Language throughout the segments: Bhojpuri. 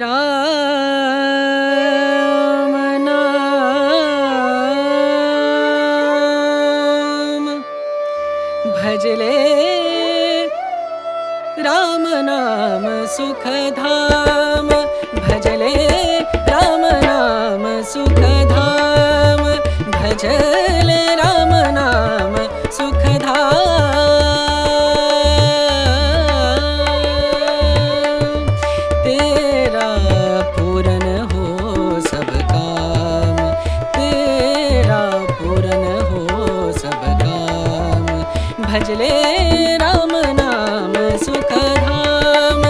राम नाम भजले राम नाम सुखधाम भजले राम नाम सुखधाम भजले राम नाम सुखधाम तेरा पूरन हो सब काम तेरा पूरन हो सब काम भजले राम नाम सुखधाम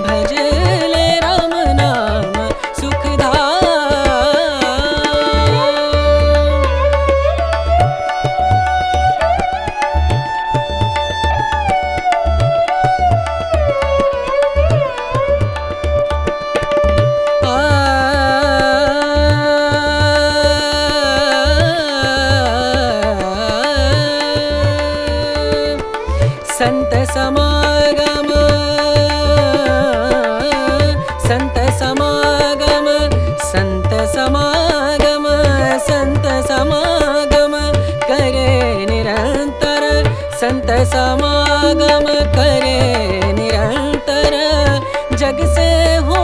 भजले राम नाम संत समागम संत समागम संत समागम संत समागम करे निरंतर संत समागम करे निरंतर जग से हो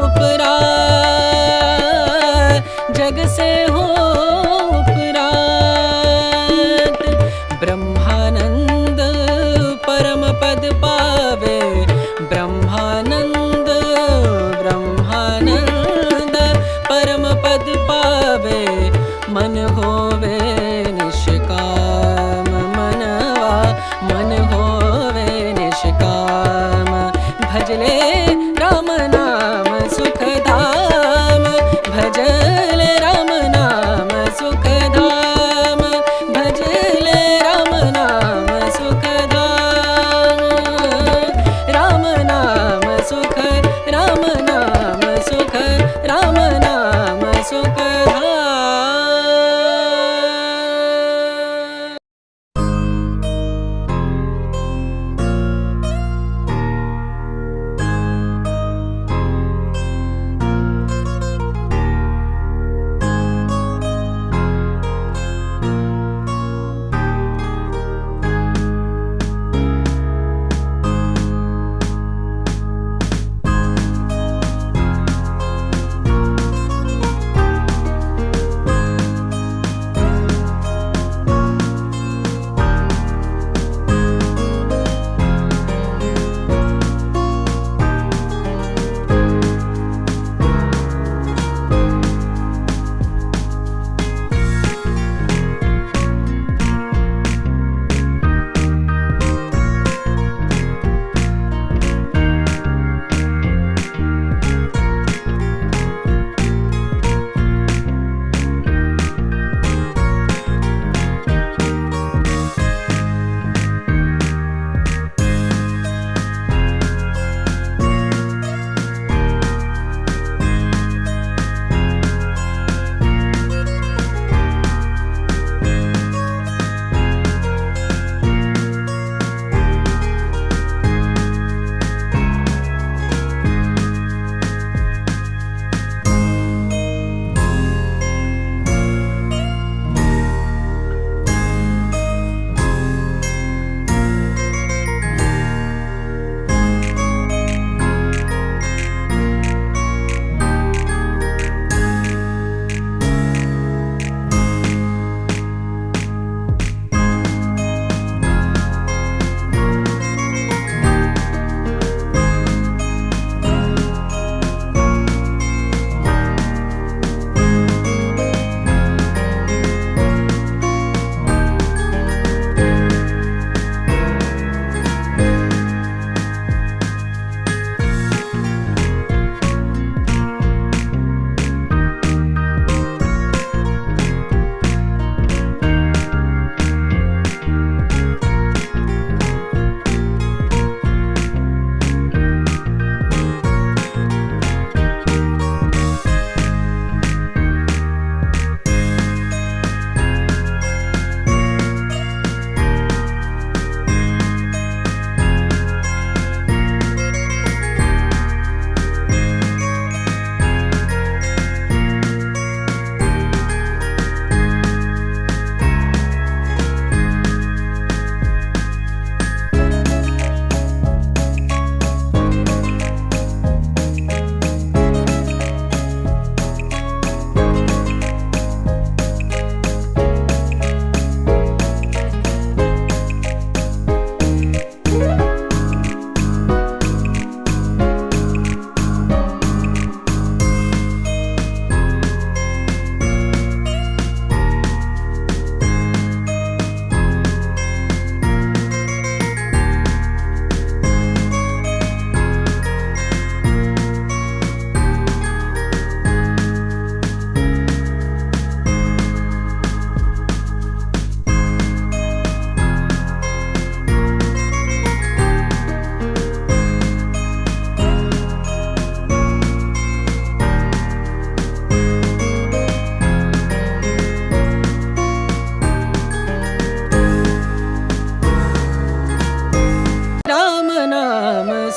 उपरात जग से हो उपरात ब्रह्मानंद परम पद पावे ब्रह्मानंद ब्रह्मानंद परम पद पावे मन होवे निष्काम मनवा मन होवे निष्काम भजले राम नाम सुखधाम भजले राम नाम सुखधाम भजले राम नाम सुखधाम राम नाम सुख राम नाम सुख राम नाम सुखधाम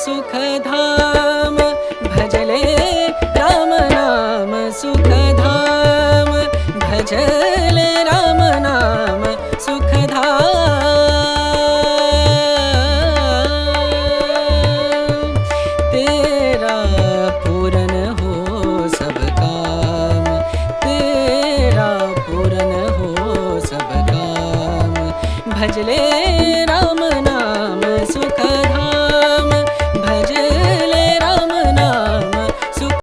सुख धाम भजले राम नाम सुख धाम भजले राम नाम सुख धाम तेरा पूरन हो सब काम तेरा पूरन हो सब काम भजले